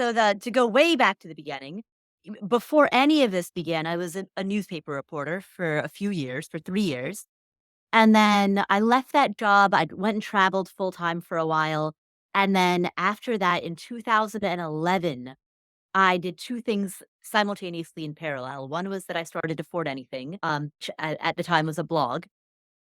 So to go way back to the beginning, before any of this began, I was a newspaper reporter for a few years, for 3 years. And then I left that job. I went and traveled full time for a while. And then after that, in 2011, I did two things simultaneously in parallel. One was that I started Afford Anything, which at the time was a blog.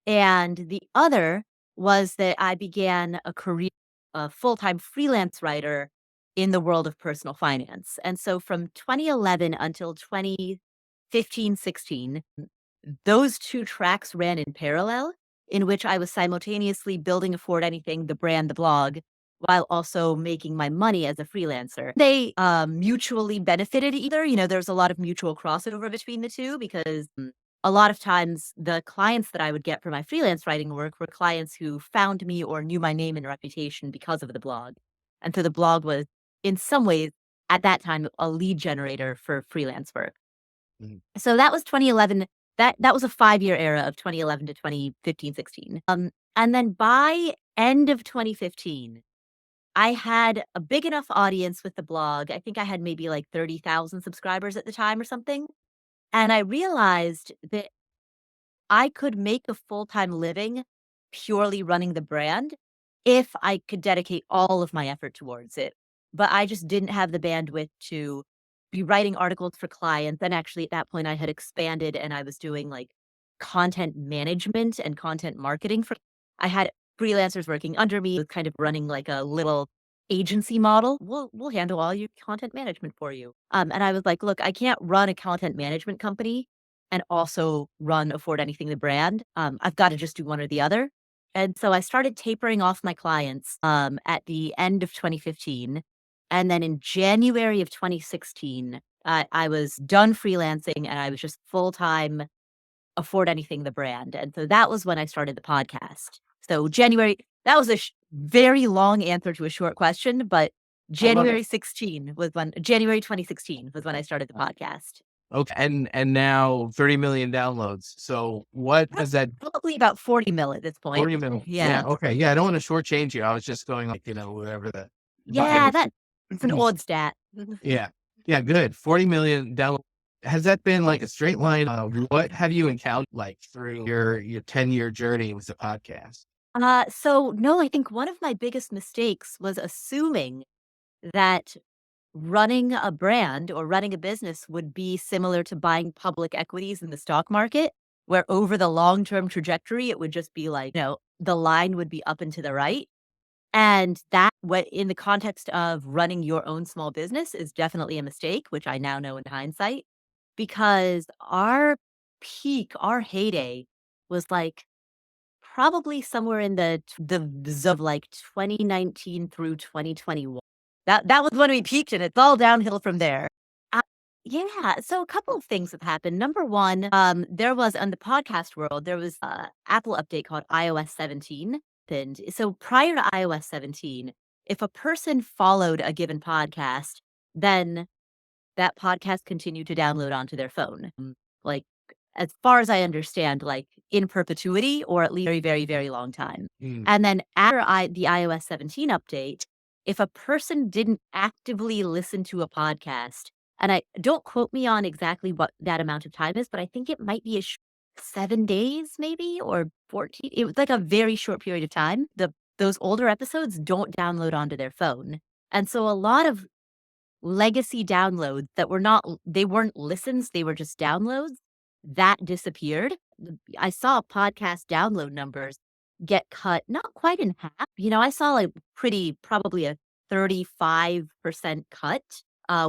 And the other was that I began a career, a full-time freelance writer in the world of personal finance. And so from 2011 until 2015, 16, those two tracks ran in parallel, in which I was simultaneously building Afford Anything, the brand, the blog, while also making my money as a freelancer. They mutually benefited either. There's a lot of mutual crossover between the two because a lot of times the clients that I would get for my freelance writing work were clients who found me or knew my name and reputation because of the blog. And so the blog was, in some ways, at that time, a lead generator for freelance work. Mhm. So that was 2011. That was a 5-year era of 2011 to 2015, 16. And then by end of 2015, I had a big enough audience with the blog. I think I had maybe like 30,000 subscribers at the time or something. And I realized that I could make a full-time living purely running the brand if I could dedicate all of my effort towards it. But I just didn't have the bandwidth to be writing articles for clients. And actually, at that point, I had expanded and I was doing like content management and content marketing I had freelancers working under me, kind of running like a little agency model. We'll handle all your content management for you. And I was like, look, I can't run a content management company and also run Afford Anything, the brand. I've got to just do one or the other. And so I started tapering off my clients at the end of 2015. And then in January of 2016, I was done freelancing and I was just full time Afford Anything, the brand. And so that was when I started the podcast. So January, that was a very long answer to a short question, but I love it. January 2016 was when I started the podcast. Okay. And now 30 million downloads. So what does that Probably about 40 mil at this point. 40 million? Yeah. Yeah. Okay. Yeah. I don't want to shortchange you. I was just going like, whatever the Yeah, vibe. that's an odd stat. Yeah. Yeah. Good. 40 million downloads. Has that been like a straight line? What have you encountered like through your 10-year journey with the podcast? So no, I think one of my biggest mistakes was assuming that running a brand or running a business would be similar to buying public equities in the stock market, where over the long-term trajectory, it would just be like, the line would be up and to the right. And that, what in the context of running your own small business, is definitely a mistake, which I now know in hindsight, because our peak, our heyday was like probably somewhere in the zone of like 2019 through 2021. That was when we peaked, and it's all downhill from there. Uh, yeah, so a couple of things have happened. Number one, there was on the podcast world, there was a Apple update called iOS 17. And so prior to iOS 17, if a person followed a given podcast, then that podcast continued to download onto their phone. Like, as far as I understand, like in perpetuity or at least very, very, very long time. Mm. And then after the iOS 17 update, if a person didn't actively listen to a podcast, and I don't quote me on exactly what that amount of time is, but I think it might be 7 days maybe or 14. It was like a very short period of time. Those older episodes don't download onto their phone. And so a lot of legacy downloads that they weren't listens, they were just downloads, that disappeared. I saw podcast download numbers get cut not quite in half. I saw like probably a 35% cut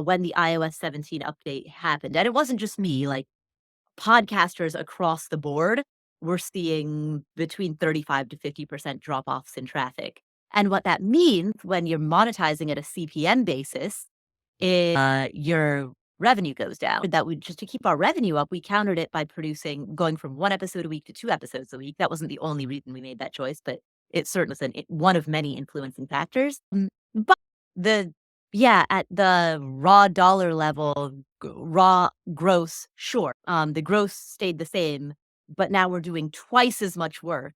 when the iOS 17 update happened. And it wasn't just me, like podcasters across the board were seeing between 35 to 50% drop offs in traffic. And what that means when you're monetizing at a CPM basis is your revenue goes down. Just to keep our revenue up, we countered it by going from 1 episode a week to 2 episodes a week. That wasn't the only reason we made that choice, but it certainly was one of many influencing factors. But at the raw dollar level, raw gross, sure. The gross stayed the same, but now we're doing twice as much work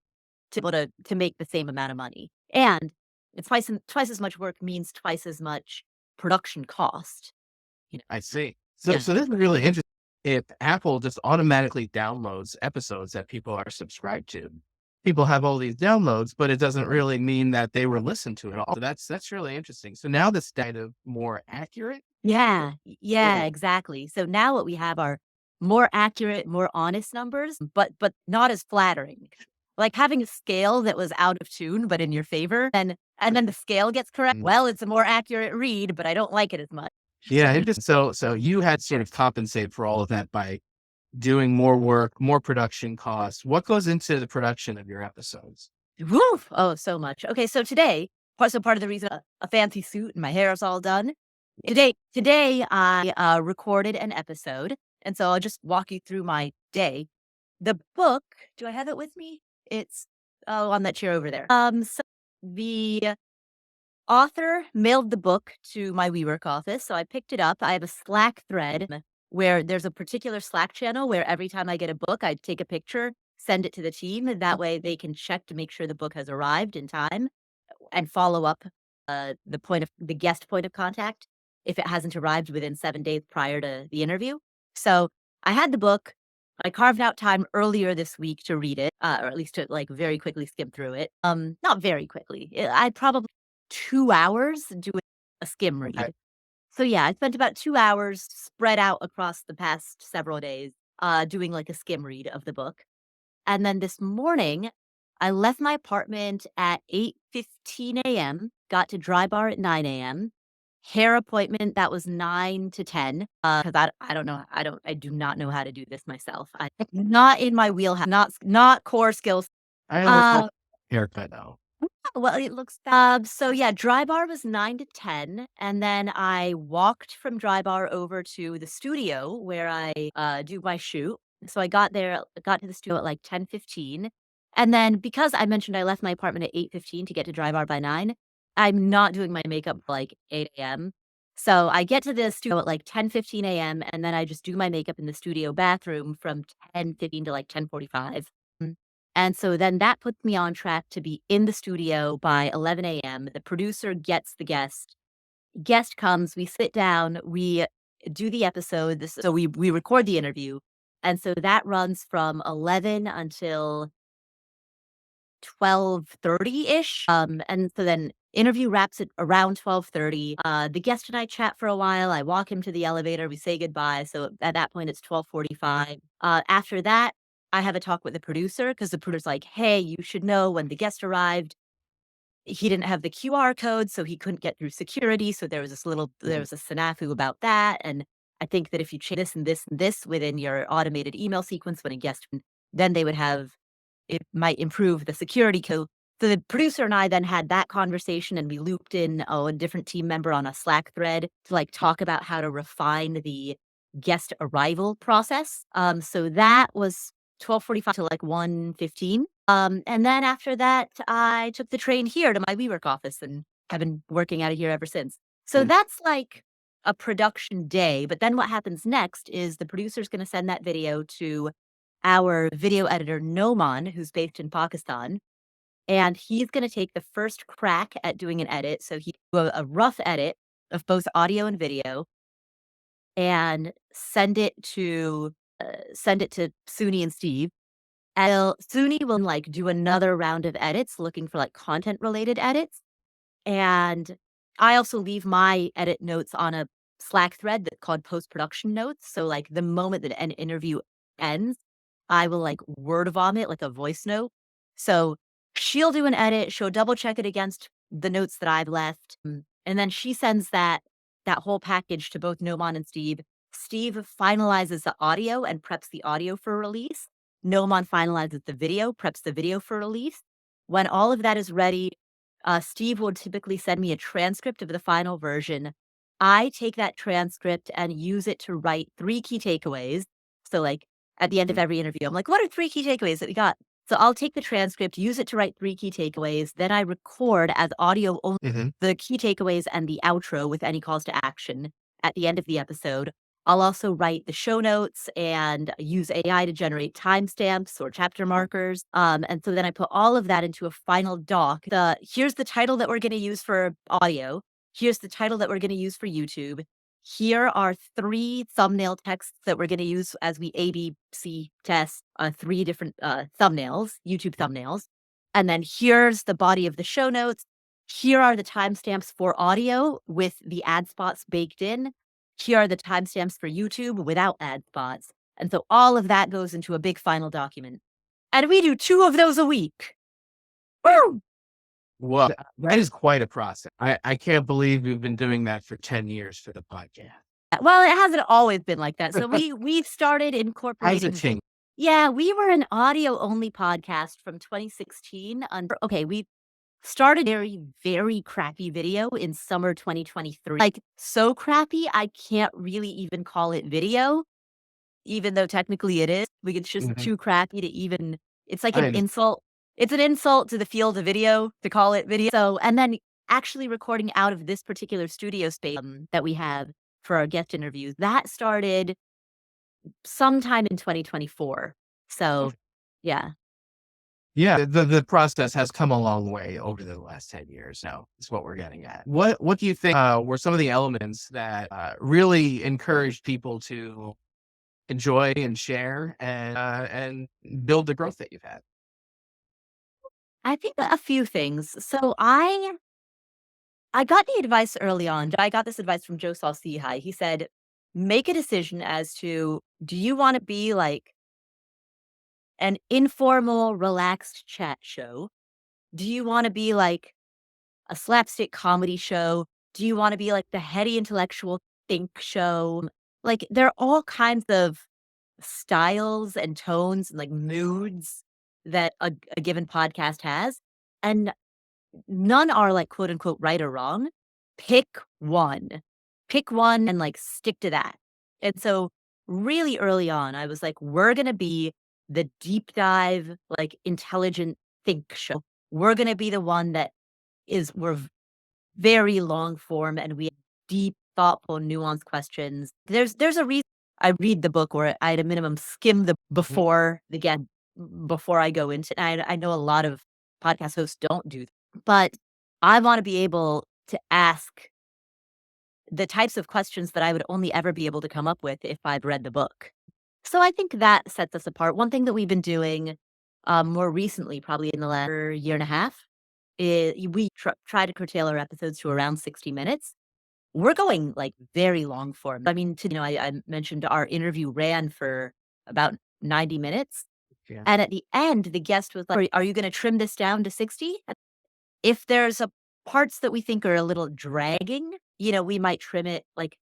to be able to make the same amount of money. And it's twice as much work means twice as much production cost. I see. Yeah. So this is really interesting. If Apple just automatically downloads episodes that people are subscribed to, people have all these downloads, but it doesn't really mean that they were listened to at all. So that's really interesting. So now this data more accurate. Yeah, exactly. So now what we have are more accurate, more honest numbers, but not as flattering. Like having a scale that was out of tune, but in your favor, and then the scale gets correct. Mm. Well, it's a more accurate read, but I don't like it as much. Yeah, it just so you had sort of compensate for all of that by doing more work, more production costs. What goes into the production of your episodes? Woof! Oh, so much. Okay, so today, part of the reason a fancy suit and my hair is all done. Today I recorded an episode, and so I'll just walk you through my day. The book, do I have it with me? It's on that chair over there. So the author mailed the book to my WeWork office, so I picked it up. I have a Slack thread where there's a particular Slack channel where every time I get a book, I take a picture, send it to the team, and that way they can check to make sure the book has arrived in time and follow up the guest point of contact if it hasn't arrived within 7 days prior to the interview. So I had the book. I carved out time earlier this week to read it, or at least to like very quickly skim through it. Not very quickly. I'd probably 2 hours doing a skim Okay. read. So yeah, I spent about 2 hours spread out across the past several days, doing like a skim read of the book. And then this morning, I left my apartment at 8:15 AM, got to Dry Bar at 9 AM. Hair appointment, that was 9 to 10, 'cause I don't know, I do not know how to do this myself. Not in my wheelhouse, not core skills. I almost want Uh, a haircut now. well, it looks so yeah, Dry Bar was 9 to 10, and then I walked from Dry Bar over to the studio where I, do my shoot. So I got to the studio at, like, 10:15, and then because I mentioned I left my apartment at 8:15 to get to Dry Bar by 9, I'm not doing my makeup till, like, 8 AM. So I get to the studio at, like, 10:15 AM, and then I just do my makeup in the studio bathroom from 10:15 to, like, 10:45. And so then that puts me on track to be in the studio by 11 AM. The producer gets the guest. Guest comes, we sit down, we do the episode. So we record the interview. And so that runs from 11 until 12:30-ish. And so then interview wraps at around 12:30. The guest and I chat for a while. I walk him to the elevator. We say goodbye. So at that point, it's 12:45. After that, I have a talk with the producer because the producer's like, "Hey, you should know when the guest arrived, he didn't have the QR code, so he couldn't get through security. So there Mhm. was a snafu about that. And I think that if you change this and this and this within your automated email sequence when a guest, then they would have it might improve the security code." So the producer and I then had that conversation and we looped in a different team member on a Slack thread to like talk about how to refine the guest arrival process. So that was 12:45 to like 1:15. And then after that, I took the train here to my WeWork office and have been working out of here ever since. So Mm. that's like a production day. But then what happens next is the producer's going to send that video to our video editor, Noman, who's based in Pakistan, and he's gonna take the first crack at doing an edit. So he do a rough edit of both audio and video and send it to Suni and Steve. And Suni will, like, do another round of edits looking for, like, content related edits. And I also leave my edit notes on a Slack thread that's called post-production notes. So, like, the moment that an interview ends, I will, like, word vomit, like a voice note. So she'll do an edit, she'll double check it against the notes that I've left, and then she sends that whole package to both Noman and Steve. Steve finalizes the audio and preps the audio for release. Noman finalizes the video, preps the video for release. When all of that is ready, Steve will typically send me a transcript of the final version. I take that transcript and use it to write 3 key takeaways. So, like, at the end of Mm. every interview, I'm like, "What are 3 key takeaways that we got?" So I'll take the transcript, use it to write 3 key takeaways, then I record as audio only Mhm. the key takeaways and the outro with any calls to action at the end of the episode. I'll also write the show notes and use AI to generate timestamps or chapter markers. And so then I put all of that into a final doc. Here's the title that we're going to use for audio. Here's the title that we're going to use for YouTube. Here are 3 thumbnail texts that we're going to use as we ABC test 3 different thumbnails, YouTube thumbnails. And then here's the body of the show notes. Here are the timestamps for audio with the ad spots baked in. Here are the timestamps for YouTube without ad spots. And so all of that goes into a big final document. And we do 2 of those a week. Woo! Well, that is quite a process. I can't believe you've been doing that for 10 years for the podcast. Well, it hasn't always been like that. So we started As a incorporating team. Yeah, we were an audio-only podcast from 2016 we started very, very crappy video in summer 2023. Like, so crappy, I can't really even call it video, even though technically it is. Like, it's just Mhm. too crappy to even it's like I an understand. insult. It's an insult to the field of video to call it video. So and then actually recording out of this particular studio space, that we have for our guest interviews, that started sometime in 2024. So, yeah. Yeah, the process has come a long way over the last 10 years now, is what we're getting at. What do you think, were some of the elements that, really encouraged people to enjoy and share and build the growth that you've had? I think a few things. So I got the advice early on. I got this advice from Joe Saul-Sehy. He said, "Make a decision as to, do you wanna be like an informal, relaxed chat show? Do you wanna be like a slapstick comedy show? Do you wanna be like the heady intellectual think show?" Like, there are all kinds of styles and tones and, like, moods that a given podcast has, and none are, like, quote, unquote, "right or wrong." Pick one. Pick one and, like, stick to that. And so, really early on, I was like, "We're gonna be the deep dive, like, intelligent think show. We're gonna be the one that we're very long form, and we have deep, thoughtful, nuanced questions." There's a reason I read the book, or I at a minimum skim the Mhm. before I go into I know a lot of podcast hosts don't do that, but I wanna be able to ask the types of questions that I would only ever be able to come up with if I've read the book. So I think that sets us apart. One thing that we've been doing, more recently, probably in the last year and a half, we try to curtail our episodes to around 60 minutes. We're going, like, very long form. I mean, I mentioned our interview ran for about 90 minutes, Yeah. and at the end, the guest was like, "Are you gonna trim this down to 60? If there's a parts that we think are a little dragging, we might trim it." Like,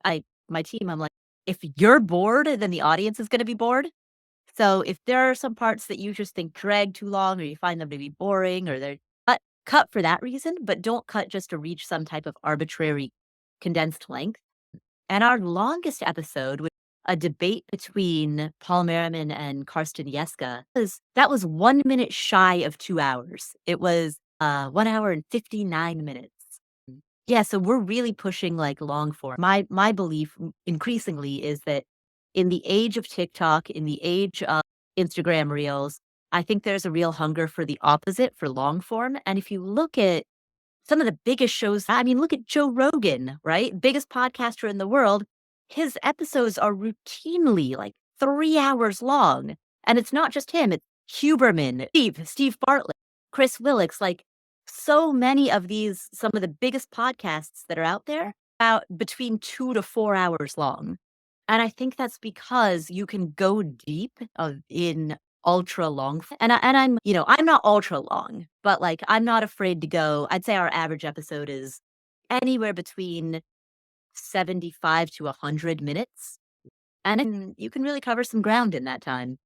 my team, I'm like, "If you're bored, then the audience is gonna be bored. So if there are some parts that you just think drag too long, or you find them to be boring, or they're cut for that reason, but don't cut just to reach some type of arbitrary condensed length." And our longest episode was a debate between Paul Merriman and Karsten Jeske. That was 1 minute shy of 2 hours. It was 1 hour and 59 minutes. Yeah, so we're really pushing, like, long form. My belief increasingly is that in the age of TikTok, in the age of Instagram Reels, I think there's a real hunger for the opposite, for long form. And if you look at some of the biggest shows, I mean, look at Joe Rogan, right? Biggest podcaster in the world. His episodes are routinely like 3 hours long. And it's not just him, it's Huberman, Steve Bartlett, Chris Willicks, like, so many of these, some of the biggest podcasts that are out there, about between 2 to 4 hours long. And I think that's because you can go deep in ultra long and I'm not ultra long, but, like, I'm not afraid to go. I'd say our average episode is anywhere between 75 to 100 minutes, and you can really cover some ground in that time.